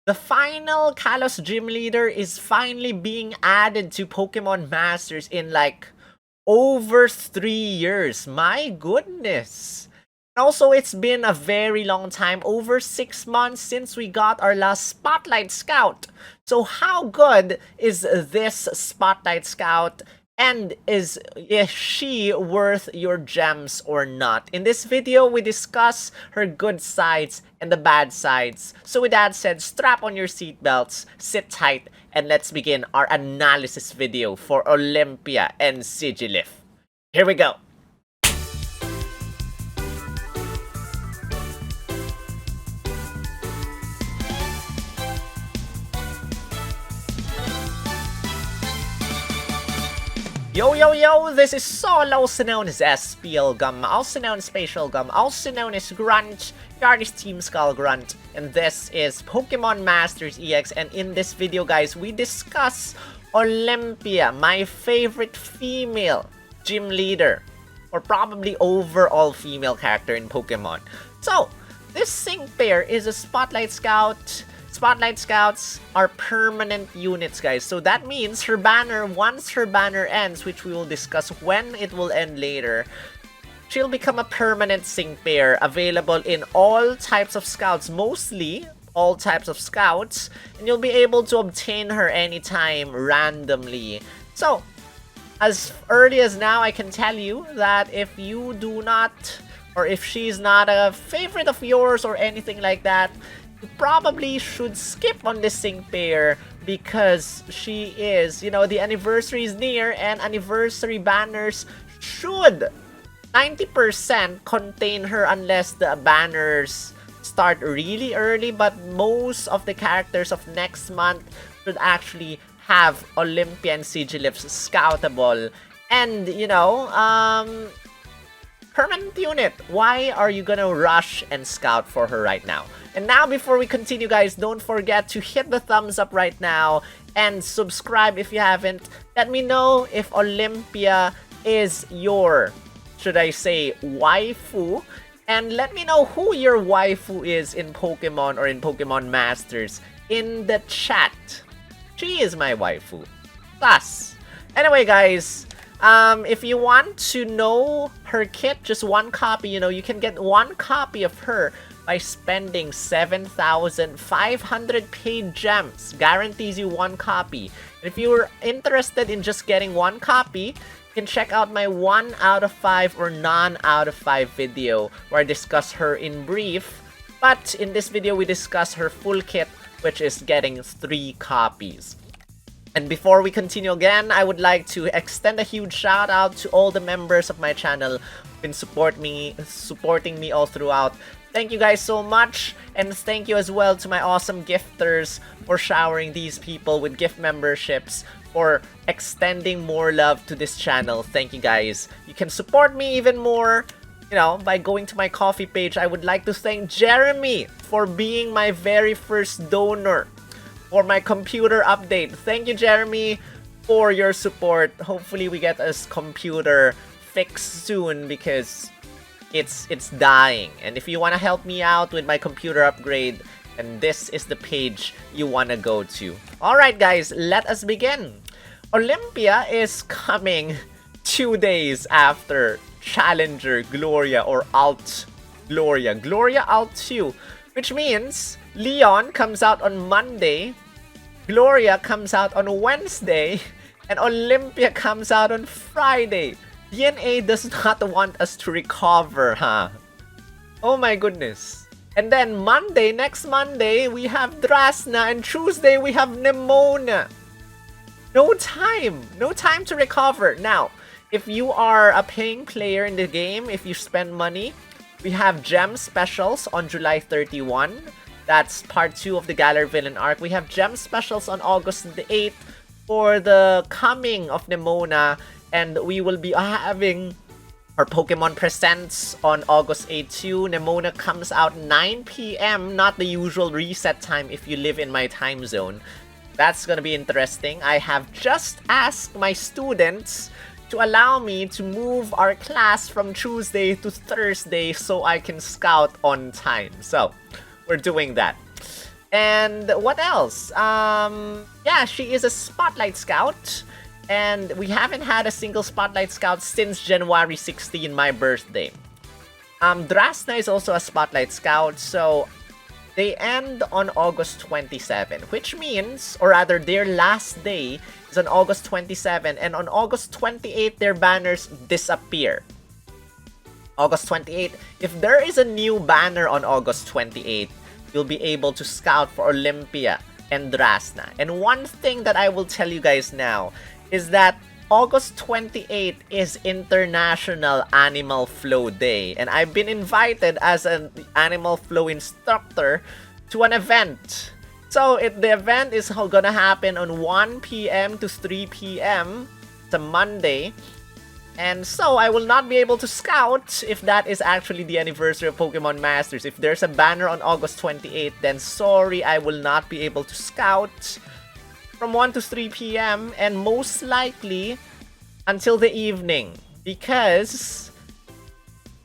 The final Kalos Gym Leader is finally being added to Pokemon Masters in like over 3 years. My goodness. Also, it's been a very long time, over 6 months since we got our last Spotlight Scout. So how good is this Spotlight Scout? And is she worth your gems or not? In this video, we discuss her good sides and the bad sides. So with that said, strap on your seatbelts, sit tight, and let's begin our analysis video for Olympia and Sigilyph. Here we go! Yo, yo, yo, this is Sol, also known as SPL Gum, also known as Spatial Gum, also known as Grunt, Yardis Team Skull Grunt, and this is Pokemon Masters EX, and in this video, guys, we discuss Olympia, my favorite female gym leader, or probably overall female character in Pokemon. So, this sync pair is a Spotlight Scout. Spotlight Scouts are permanent units, guys. So that means her banner, once her banner ends, which we will discuss when it will end later, she'll become a permanent sync pair available in all types of scouts, mostly all types of scouts, and you'll be able to obtain her anytime randomly. So, as early as now, I can tell you that if you do not, or if she's not a favorite of yours or anything like that, you probably should skip on this sync pair because she is, you know, the anniversary is near and anniversary banners should 90% contain her unless the banners start really early, but most of the characters of next month should actually have Olympia and Sigilyph scoutable. And, you know, permanent unit. Why are you gonna rush and scout for her right now? And now, before we continue, guys, don't forget to hit the thumbs up right now and subscribe if you haven't. Let me know if Olympia is your, should I say, waifu. And let me know who your waifu is in Pokemon or in Pokemon Masters in the chat. She is my waifu. Plus, anyway, guys, if you want to know her kit, just one copy, you know, you can get one copy of her by spending 7,500 paid gems. Guarantees you one copy. And if you're interested in just getting one copy, you can check out my 1 out of 5 or none out of 5 video where I discuss her in brief. But in this video, we discuss her full kit, which is getting 3 copies. And before we continue again, I would like to extend a huge shout out to all the members of my channel who've been supporting me all throughout. Thank you guys so much, and thank you as well to my awesome gifters for showering these people with gift memberships, for extending more love to this channel. Thank you guys. You can support me even more, you know, by going to my Ko-fi page. I would like to thank Jeremy for being my very first donor for my computer update. Thank you, Jeremy, for your support. Hopefully we get this computer fixed soon because it's dying. And if you want to help me out with my computer upgrade, then this is the page you want to go to. Alright, guys, let us begin. Olympia is coming 2 days after Challenger Gloria or Alt Gloria. Gloria Alt 2, which means Leon comes out on Monday, Gloria comes out on Wednesday, and Olympia comes out on Friday. DNA does not want us to recover, huh? Oh my goodness. And then Monday, next Monday, we have Drasna, and Tuesday we have Nemona. No time to recover. Now, if you are a paying player in the game, if you spend money, we have gem specials on July 31. That's part 2 of the Galar Villain arc. We have gem specials on August the 8th for the coming of Nemona. And we will be having our Pokemon Presents on August 8 too. Nemona comes out 9 PM, not the usual reset time if you live in my time zone. That's gonna be interesting. I have just asked my students to allow me to move our class from Tuesday to Thursday so I can scout on time. So, we're doing that. And what else? Yeah, she is a Spotlight Scout. And we haven't had a single Spotlight Scout since January 16, my birthday. Drasna is also a Spotlight Scout, so they end on August 27, which means, or rather their last day is on August 27, and on August 28 their banners disappear. August 28, if there is a new banner on August 28, you'll be able to scout for Olympia and Drasna. And one thing that I will tell you guys now is that August 28 is International Animal Flow Day, and I've been invited as an Animal Flow instructor to an event. So the event is gonna happen on 1 p.m. to 3 p.m. It's a Monday. And so I will not be able to scout if that is actually the anniversary of Pokemon Masters. If there's a banner on August 28, then sorry, I will not be able to scout from 1 to 3 p.m. and most likely until the evening, because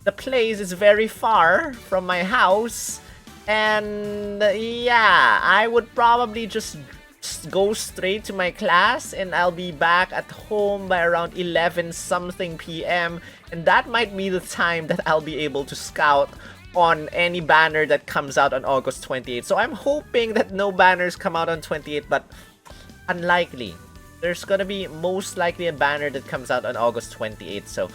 the place is very far from my house, and yeah, I would probably just go straight to my class and I'll be back at home by around 11 something p.m. and that might be the time that I'll be able to scout on any banner that comes out on August 28. So I'm hoping that no banners come out on 28, but unlikely. There's gonna be most likely a banner that comes out on August 28, so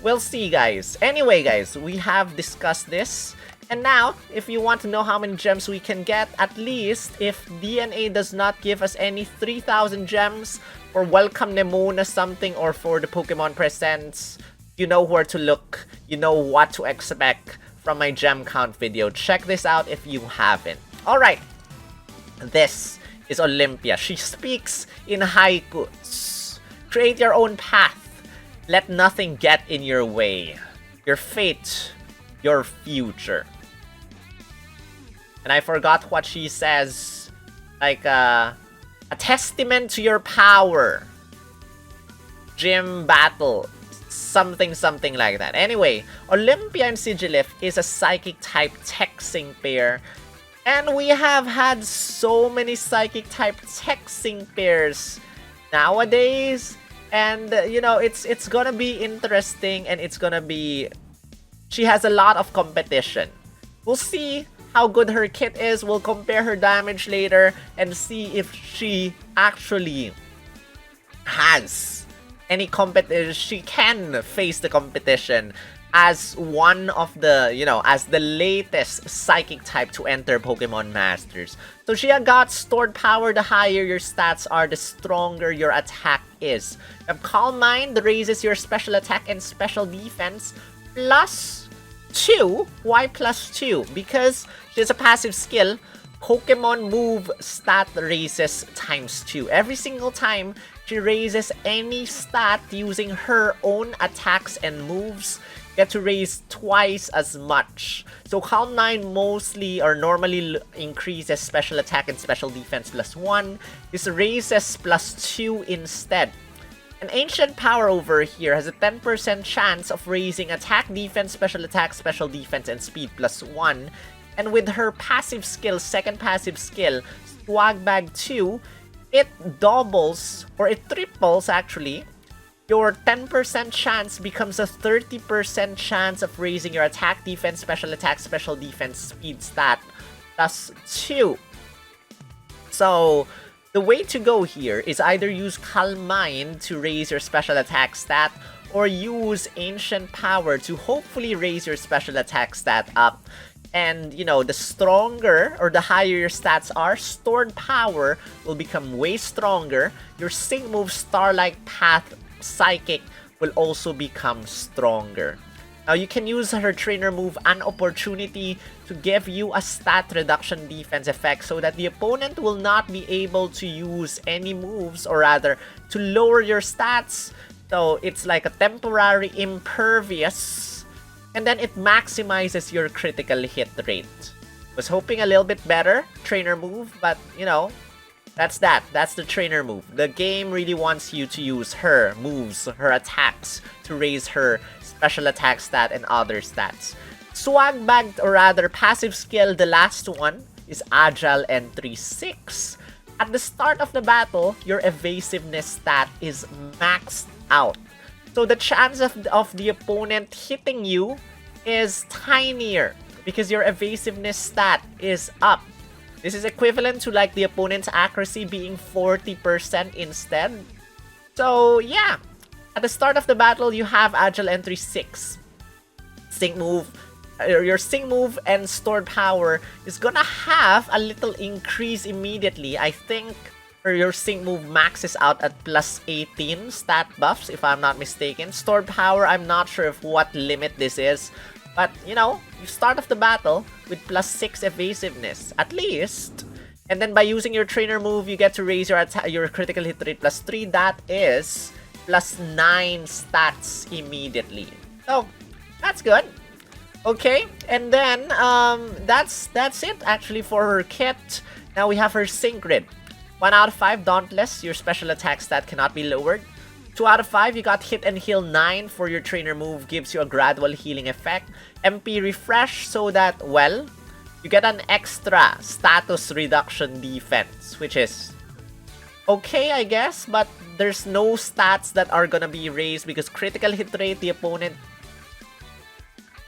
we'll see, guys. Anyway, guys, we have discussed this. And now, if you want to know how many gems we can get, at least if DNA does not give us any 3,000 gems for Welcome Nemona something or for the Pokemon Presents, you know where to look, you know what to expect from my gem count video. Check this out if you haven't. Alright, this is Olympia. She speaks in haikus. Create your own path. Let nothing get in your way. Your fate, your future. And I forgot what she says. Like, a testament to your power. Gym battle. Something like that. Anyway, Olympia and Sigilyph is a Psychic type Texing pair. And we have had so many Psychic type Texing pairs nowadays. And, you know, it's gonna be interesting and it's gonna be... She has a lot of competition. We'll see how good her kit is. We'll compare her damage later and see if she actually has any competition. She can face the competition as one of the, you know, as the latest Psychic type to enter Pokemon Masters. So she got stored power. The higher your stats are, the stronger your attack is. You have Calm Mind, that raises your special attack and special defense plus 2. Why plus 2? Because she has a passive skill. Pokemon move stat raises times 2. Every single time she raises any stat using her own attacks and moves, you get to raise twice as much. So Calm 9 mostly or normally increases special attack and special defense plus 1. This raises plus 2 instead. An Ancient Power over here has a 10% chance of raising attack, defense, special attack, special defense, and speed plus 1. And with her passive skill, second passive skill, Swag Bag 2, it doubles, or it triples actually. Your 10% chance becomes a 30% chance of raising your attack, defense, special attack, special defense, speed stat plus 2. So the way to go here is either use Calm Mind to raise your special attack stat or use Ancient Power to hopefully raise your special attack stat up. And, you know, the stronger or the higher your stats are, stored power will become way stronger. Your Sync move, Starlight Path Psychic, will also become stronger. Now, you can use her trainer move, An Opportunity, to give you a stat reduction defense effect so that the opponent will not be able to use any moves, or rather, to lower your stats. So, it's like a temporary impervious, and then it maximizes your critical hit rate. Was hoping a little bit better trainer move, but, you know, that's that. That's the trainer move. The game really wants you to use her moves, her attacks, to raise her special attack stat and other stats. Swag Bag, or rather passive skill, the last one, is Agile Entry 6. At the start of the battle, your evasiveness stat is maxed out. So the chance of the opponent hitting you is tinier because your evasiveness stat is up. This is equivalent to like the opponent's accuracy being 40% instead. So yeah, at the start of the battle, you have Agile Entry 6. Sync move, your sync move and stored power is gonna have a little increase immediately. I think your sync move maxes out at plus 18 stat buffs, if I'm not mistaken. Stored power, I'm not sure if what limit this is. But, you know, you start off the battle with plus 6 evasiveness, at least. And then by using your trainer move, you get to raise your critical hit rate plus 3. That is plus 9 stats immediately. So, that's good. Okay, and then that's it actually for her kit. Now we have her sync grid. 1 out of 5 Dauntless, your special attack stat cannot be lowered. 2 out of 5, you got Hit and Heal 9 for your trainer move, gives you a gradual healing effect. MP Refresh so that, well, you get an extra status reduction defense, which is okay, I guess, but there's no stats that are gonna be raised because critical hit rate, the opponent,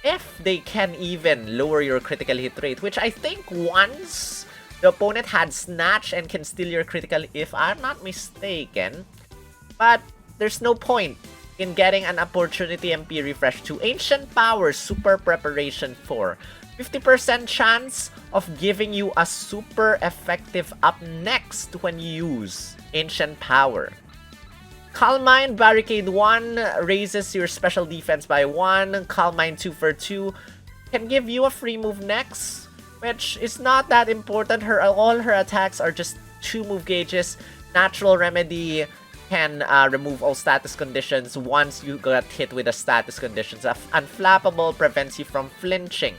if they can even lower your critical hit rate, which I think once the opponent had Snatch and can steal your critical, if I'm not mistaken. But there's no point in getting an opportunity MP refresh to Ancient Power Super Preparation 4. 50% chance of giving you a super effective up next when you use Ancient Power. Calm Mind Barricade 1 raises your special defense by 1. Calm Mind 2 for 2 can give you a free move next, which is not that important. All her attacks are just 2 move gauges. Natural Remedy can remove all status conditions once you got hit with the status conditions. Unflappable prevents you from flinching.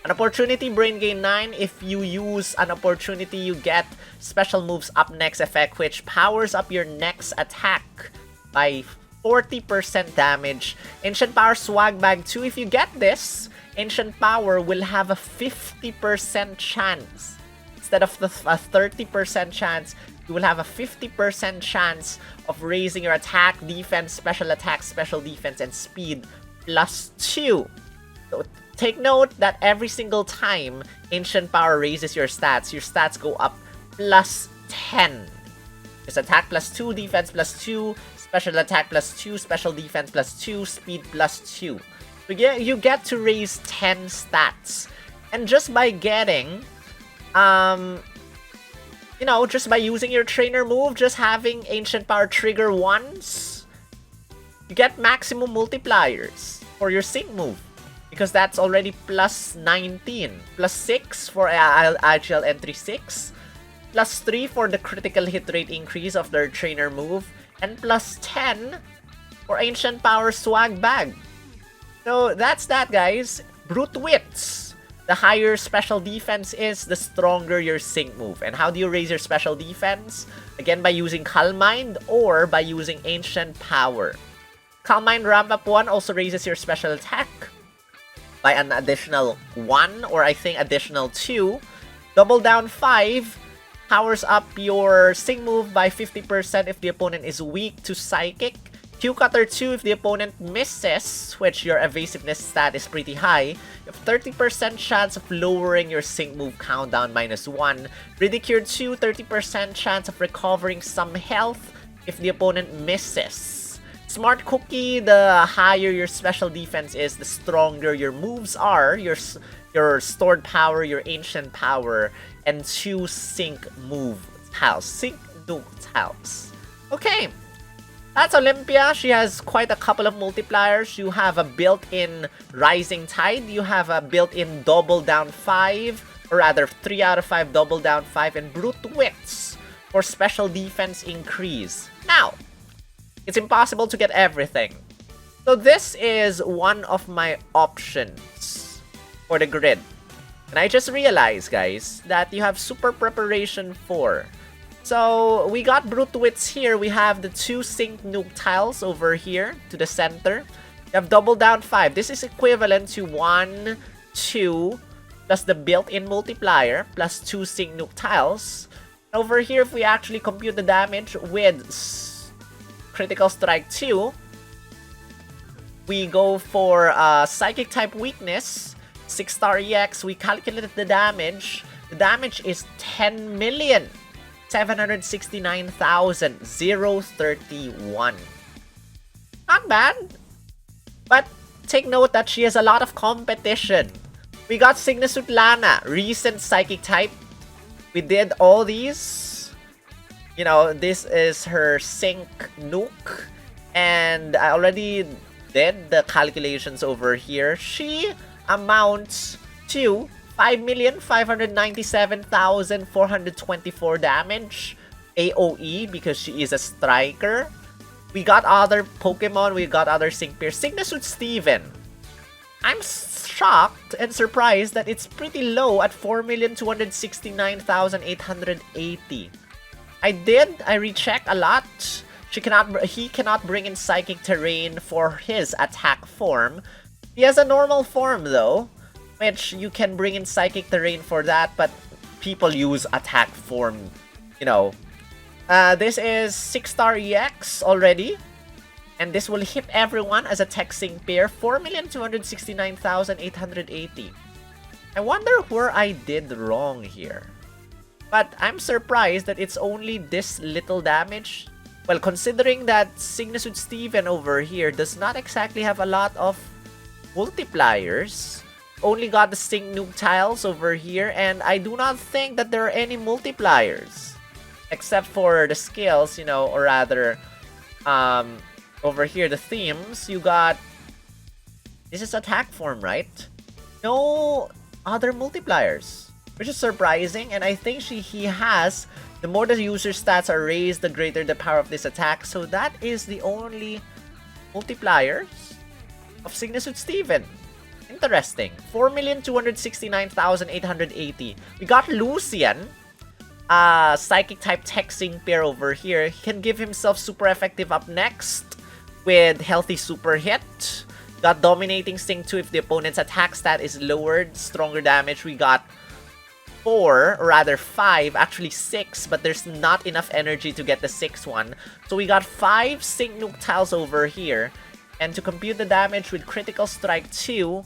An opportunity Brain Gain 9. If you use an opportunity, you get special moves up next effect, which powers up your next attack by 40% damage. Ancient Power Swag Bag 2. If you get this, Ancient Power will have a 50% chance. Instead of a 30% chance, you will have a 50% chance of raising your attack, defense, special attack, special defense, and speed plus 2. So take note that every single time Ancient Power raises your stats go up plus 10. It's attack plus 2, defense plus 2, special attack plus 2, special defense plus 2, speed plus 2. So yeah, you get to raise 10 stats. And just by getting, you know, just by using your trainer move, just having Ancient Power trigger once, you get maximum multipliers for your sync move. Because that's already plus 19. Plus 6 for Agile Entry 6. Plus 3 for the critical hit rate increase of their trainer move. And plus 10 for Ancient Power Swag Bag. So that's that, guys. Brute Wits. The higher special defense is, the stronger your sync move. And how do you raise your special defense? Again, by using Calm Mind or by using Ancient Power. Calm Mind Ramp Up 1 also raises your special attack by an additional 1 or I think additional 2. Double Down 5 powers up your sync move by 50% if the opponent is weak to Psychic. Q Cutter 2 if the opponent misses, which your evasiveness stat is pretty high. You have 30% chance of lowering your sync move countdown minus 1. Ridicure 2, 30% chance of recovering some health if the opponent misses. Smart Cookie, the higher your special defense is, the stronger your moves are. Your stored power, your ancient power, and 2 sync move tiles. Sync nuke tiles. Okay. That's Olympia. She has quite a couple of multipliers. You have a built-in Rising Tide. You have a built-in Double Down 5. Or rather, 3 out of 5 Double Down 5. And Brute Wits for special defense increase. Now, it's impossible to get everything. So this is one of my options for the grid. And I just realized, guys, that you have Super Preparation 4. So, we got Brute Wits here. We have the 2 sync nuke tiles over here to the center. You have Double Down 5. This is equivalent to 1, 2, plus the built-in multiplier, plus 2 Sync Nuke tiles. Over here, if we actually compute the damage with Critical Strike 2, we go for Psychic type weakness, 6-star EX, we calculated the damage. The damage is 10,769,031. Not bad. But take note that she has a lot of competition. We got Sigilyph Lana, recent Psychic type. We did all these. You know, this is her Sync Nuke. And I already did the calculations over here. She amounts to 5,597,424 damage AOE because she is a striker. We got other Pokemon, we got other Sync Pair. Sigilyph Steven. I'm shocked and surprised that it's pretty low at 4,269,880. I rechecked a lot. He cannot bring in Psychic Terrain for his attack form. He has a normal form though, which you can bring in Psychic Terrain for that, but people use attack form, you know. This is 6-star EX already, and this will hit everyone as a tech sync pair, 4,269,880. I wonder where I did wrong here. But I'm surprised that it's only this little damage. Well, considering that Sigilyph Steven over here does not exactly have a lot of multipliers. Only got the Sync Nuke tiles over here, and I do not think that there are any multipliers. Except for the skills, you know, or rather, over here, the themes, you got... This is attack form, right? No other multipliers. Which is surprising, and I think he has... The more the user stats are raised, the greater the power of this attack. So that is the only multipliers of Sigilyph Steven. Interesting. 4,269,880. We got Lucian. Psychic type tech sync pair over here. He can give himself super effective up next with healthy super hit. Got dominating sync 2 if the opponent's attack stat is lowered. Stronger damage. We got 4, or rather 5, actually 6, but there's not enough energy to get the 6th one. So we got 5 Sync Nuke tiles over here. And to compute the damage with Critical Strike 2,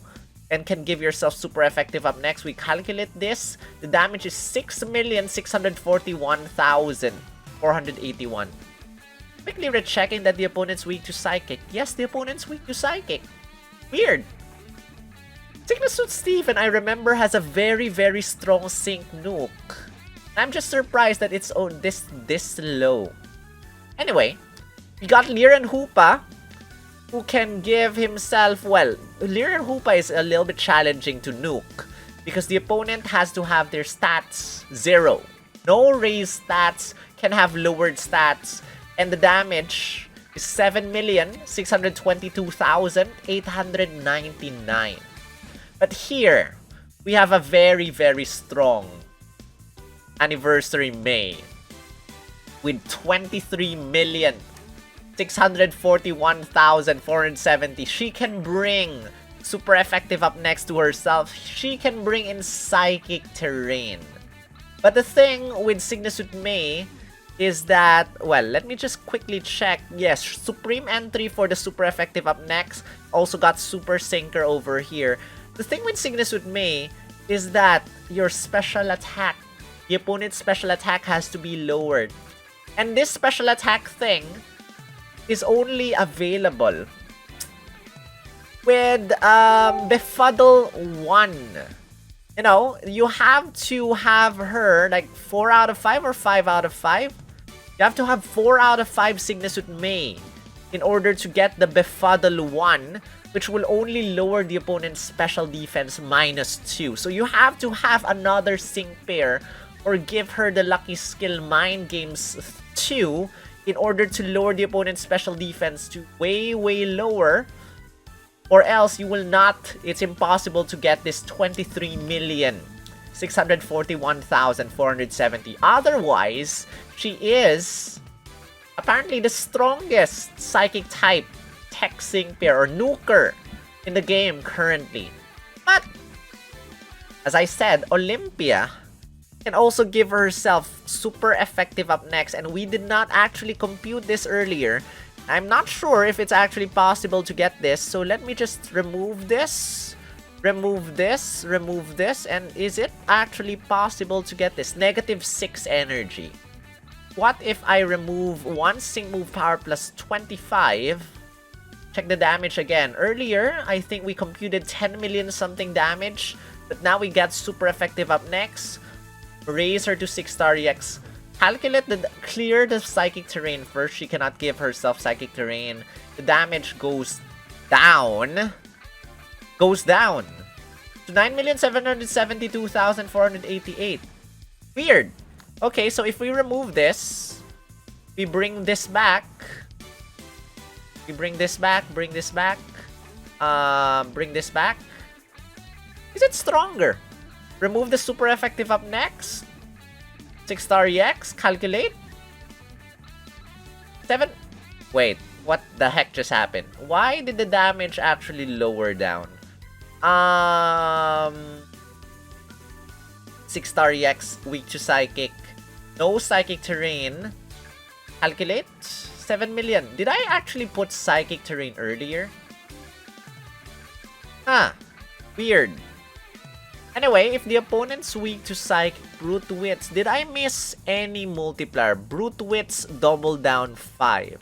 and can give yourself super effective up next, we calculate this. The damage is 6,641,481. Quickly rechecking that the opponent's weak to Psychic. Yes, the opponent's weak to Psychic. Weird. Sigilyph Steven, I remember, has a very, very strong Sync Nuke. I'm just surprised that it's this low. Anyway, we got Liran Hoopa, who can give himself, well, Liran Hoopa is a little bit challenging to nuke because the opponent has to have their stats 0. No raised stats, can have lowered stats, and the damage is 7,622,899. But here, we have a very, very strong Anniversary May with 23,641,470. She can bring super effective up next to herself. She can bring in Psychic Terrain. But the thing with Sigilyph May is that, well, let me just quickly check. Yes, Supreme Entry for the super effective up next. Also got Super Sinker over here. The thing with Sigilyph May is that your special attack, the opponent's special attack has to be lowered. And this special attack thing is only available with Befuddle 1. You know, you have to have her like 4 out of 5 or 5 out of 5. You have to have 4 out of 5 Sigilyph May in order to get the Befuddle 1, which will only lower the opponent's special defense -2. So you have to have another sync pair or give her the lucky skill Mind Games 2 in order to lower the opponent's special defense to way, way lower. Or else you will not, it's impossible to get this 23,641,470. Otherwise, she is apparently the strongest psychic type tech sync pair or nuker in the game currently. But as I said, Olympia can also give herself super effective up next, and we did not actually compute this earlier. I'm not sure if it's actually possible to get this, so let me just remove this, remove this, remove this, and is it actually possible to get this? -6 energy. What if I remove 1 sync move power plus 25? Check the damage again. Earlier, I think we computed 10 million something damage, but now we get super effective up next. Raise her to 6-star EX. Calculate the clear the psychic terrain first. She cannot give herself psychic terrain. The damage goes down. Goes down to 9,772,488. Weird. Okay, so if we remove this, we bring this back. We bring this back, bring this back. Bring this back. Is it stronger? Remove the super effective up next. 6-star EX, calculate. 7. Wait, what the heck just happened? Why did the damage actually lower down? 6-star EX, weak to psychic. No psychic terrain. Calculate. 7 million. Did I actually put psychic terrain earlier? Huh. Weird. Anyway, if the opponent's weak to psychic, brute wits, did I miss any multiplier? Brute wits double down 5.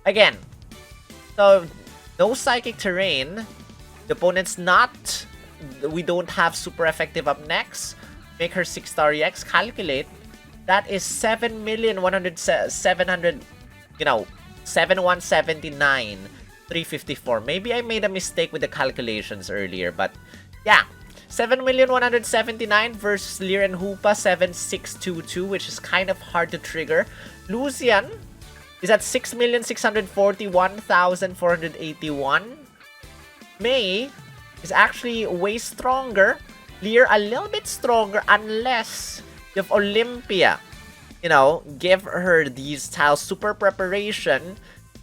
Again, so no psychic terrain. The opponent's not. We don't have super effective up next. Make her 6-star EX. Calculate. That is 7,700. You know, 7,179,354. Maybe I made a mistake with the calculations earlier, but yeah. 7,179 versus Lear and Hoopa 7,622, which is kind of hard to trigger. Lucian is at 6,641,481. May is actually way stronger. Lear a little bit stronger unless you have Olympia. You know, give her these tiles super preparation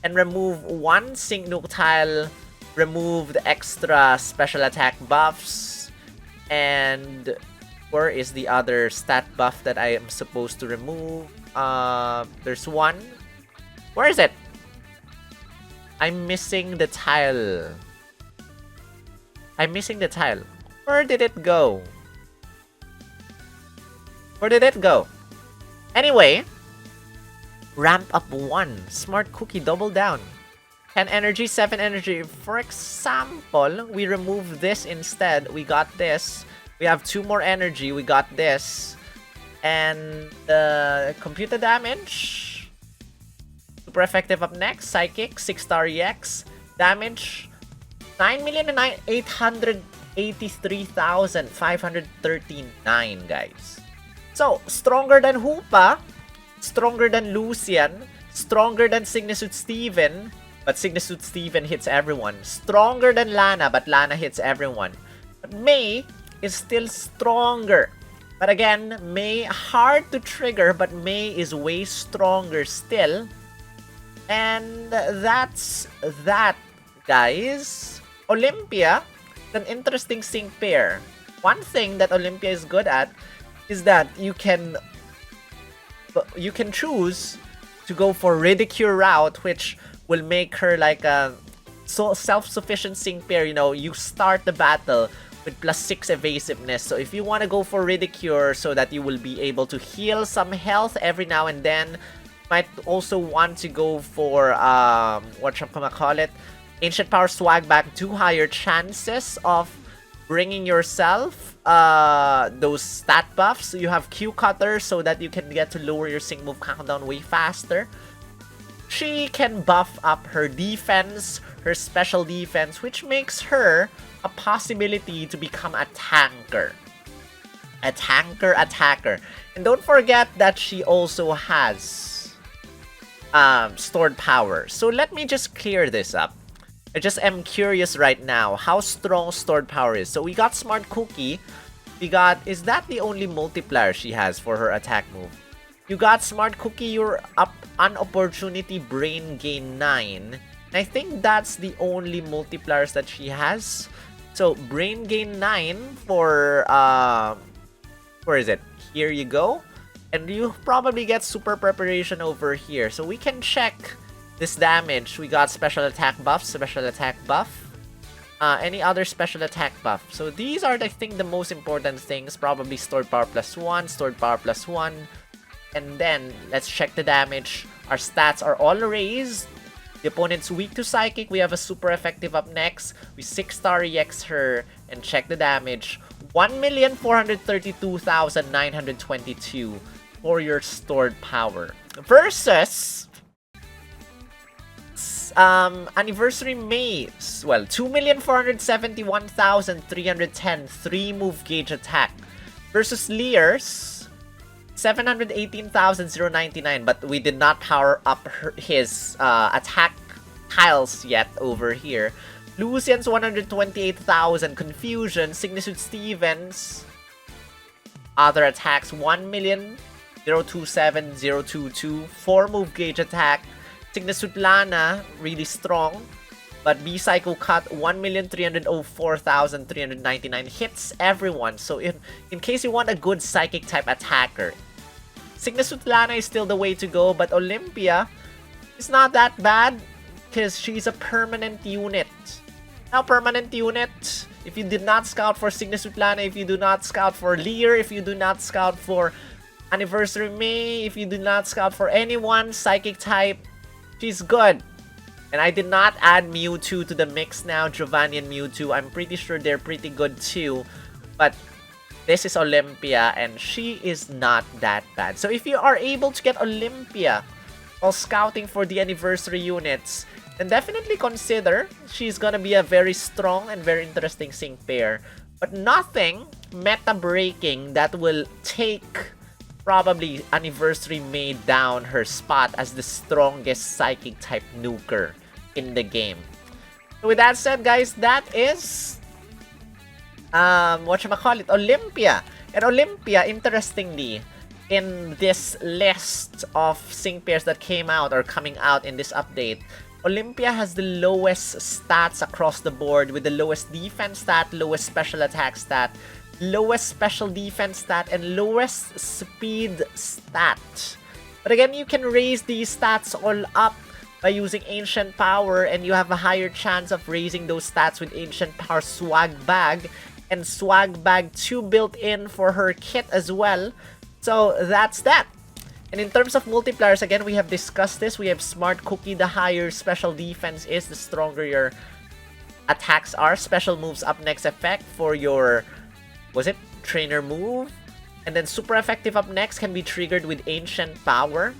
and remove 1 sync nuke tile, remove the extra special attack buffs. And where is the other stat buff that I am supposed to remove? There's one. Where is it? I'm missing the tile. I'm missing the tile. Where did it go? Where did it go? Anyway, ramp up 1. Smart cookie, double down. 10 energy, 7 energy. For example, we remove this instead. We got this. We have 2 more energy. We got this. And compute the damage. Super effective up next. Psychic, 6-star EX. Damage, 9,883,539, guys. So, stronger than Hoopa. Stronger than Lucian. Stronger than Sigilyph Steven. But Sigilyph Steven hits everyone. Stronger than Lana, but Lana hits everyone. But May is still stronger. But again, May hard to trigger, but May is way stronger still. And that's that, guys. Olympia is an interesting sync pair. One thing that Olympia is good at is that you can choose to go for Ridicule route, which will make her like a self-sufficient sync pair. You know, you start the battle with +6 evasiveness. So if you want to go for Ridicule so that you will be able to heal some health every now and then, might also want to go for whatchamacallit, Ancient Power Swag back, 2 higher chances of bringing yourself those stat buffs. You have Q Cutter so that you can get to lower your sync move countdown way faster. She can buff up her defense, her special defense, which makes her a possibility to become a tanker. A tanker attacker. And don't forget that she also has stored power. So let me just clear this up. I just am curious right now how strong stored power is. So we got Smart Cookie. We got, is that the only multiplier she has for her attack move? You got Smart Cookie, you're up on opportunity, brain gain 9. And I think that's the only multipliers that she has. So Brain Gain 9 for where is it? Here you go. And you probably get Super Preparation over here. So we can check this damage. We got Special Attack buff, Special Attack buff. Any other Special Attack buff. So these are, I think, the most important things. Probably Stored Power +1, Stored Power +1. And then, let's check the damage. Our stats are all raised. The opponent's weak to Psychic. We have a super effective up next. We 6-star EX her and check the damage. 1,432,922 for your stored power. Versus Anniversary Maze. Well, 2,471,310 3-move gauge attack. Versus Lear's 718,099, but we did not power up his attack tiles yet over here. Lucian's 128,000, Confusion, Sigilyph Stevens, other attacks 1,027,022, 4-move gauge attack. Sigilyph Lana, really strong, but B-Psycho cut 1,304,399, hits everyone. So in case you want a good Psychic type attacker, Sigilyph Lana is still the way to go, but Olympia is not that bad because she's a permanent unit. Now, permanent unit, if you did not scout for Sigilyph Lana, if you do not scout for Lear, if you do not scout for Anniversary May, if you do not scout for anyone, Psychic type, she's good. And I did not add Mewtwo to the mix now, Giovanni and Mewtwo. I'm pretty sure they're pretty good too. But this is Olympia and she is not that bad. So if you are able to get Olympia while scouting for the anniversary units, then definitely consider. She's gonna be a very strong and very interesting sync pair. But nothing meta-breaking that will take probably Anniversary May down her spot as the strongest Psychic type nuker in the game. So with that said, guys, that is whatchamacallit, Olympia. And Olympia, interestingly, in this list of sync pairs that came out or coming out in this update, Olympia has the lowest stats across the board, with the lowest defense stat, lowest special attack stat, lowest special defense stat, and lowest speed stat. But again, you can raise these stats all up by using Ancient Power, and you have a higher chance of raising those stats with Ancient Power Swag Bag and Swag Bag 2 built in for her kit as well. So that's that. And in terms of multipliers, again, we have discussed this. We have Smart Cookie. The higher special defense is, the stronger your attacks are. Special moves up next effect for your, was it trainer move? And then super effective up next can be triggered with Ancient Power.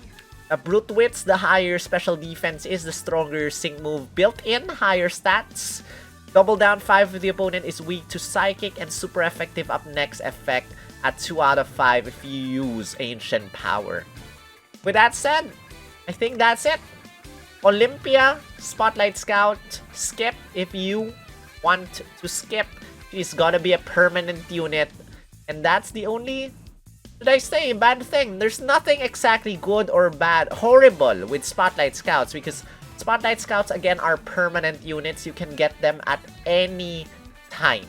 Brute Wits, the higher special defense is, the stronger your sync move built in, higher stats. Double Down 5 if the opponent is weak to Psychic, and super effective up next effect at 2 out of 5 if you use Ancient Power. With that said, I think that's it. Olympia, Spotlight Scout, skip if you want to skip. She's gotta be a permanent unit. And that's the only, should I say, bad thing. There's nothing exactly good or bad, horrible with Spotlight Scouts, because Spotlight Scouts, again, are permanent units. You can get them at any time.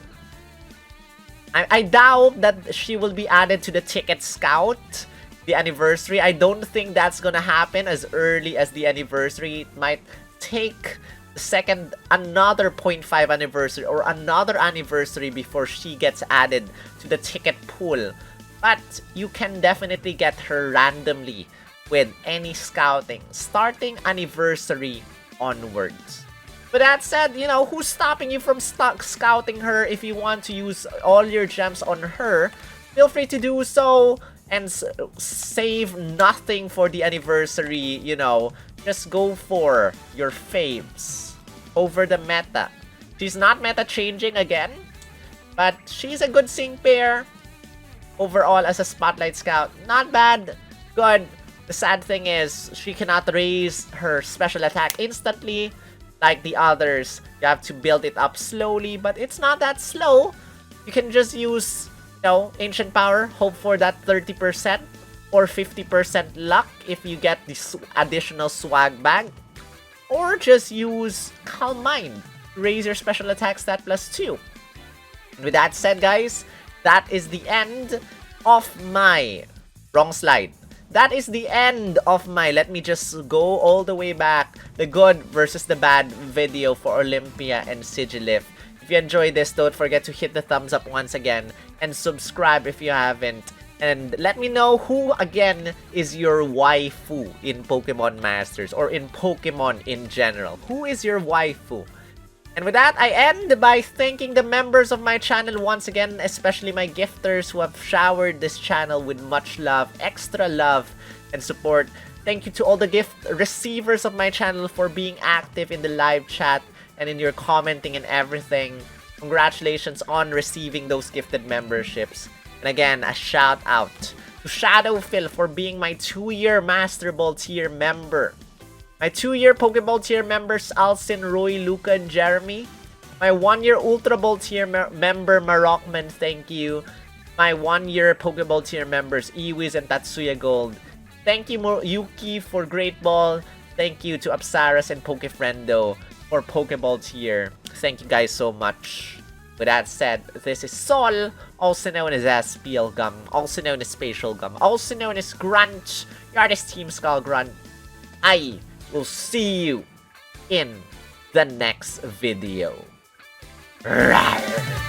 I doubt that she will be added to the Ticket Scout, the anniversary. I don't think that's gonna happen as early as the anniversary. It might take the second, another 0.5 anniversary or another anniversary before she gets added to the ticket pool. But you can definitely get her randomly with any scouting, starting anniversary onwards. With that said, you know, who's stopping you from scouting her? If you want to use all your gems on her, feel free to do so and save nothing for the anniversary, you know. Just go for your faves over the meta. She's not meta changing again, but she's a good sync pair. Overall, as a Spotlight Scout, not bad, good. The sad thing is, she cannot raise her special attack instantly. Like the others, you have to build it up slowly, but it's not that slow. You can just use, you know, Ancient Power, hope for that 30% or 50% luck if you get this additional swag bag. Or just use Calm Mind to raise your special attack stat +2. With that said, guys, that is the end of my... Wrong slide. That is the end of my, let me just go all the way back, the good versus the bad video for Olympia and Sigilyph. If you enjoyed this, don't forget to hit the thumbs up once again and subscribe if you haven't. And let me know who, again, is your waifu in Pokemon Masters or in Pokemon in general. Who is your waifu? And with that, I end by thanking the members of my channel once again, especially my gifters who have showered this channel with much love, extra love, and support. Thank you to all the gift receivers of my channel for being active in the live chat and in your commenting and everything. Congratulations on receiving those gifted memberships. And again, a shout out to Shadowphil for being my 2-year Master Ball tier member. My 2-year Pokeball tier members Alcin, Roy, Luca, and Jeremy. My 1-year Ultra Ball tier member Marokman, thank you. My 1-year Pokeball tier members Iwiz and Tatsuya Gold. Thank you Yuki for Great Ball. Thank you to Apsaras and Pokefriendo for Pokeball tier. Thank you guys so much. With that said, this is Sol, also known as SPL Gum, also known as Spatial Gum, also known as Grunt, the artist Team Skull Grunt. I will see you in the next video. Rawr.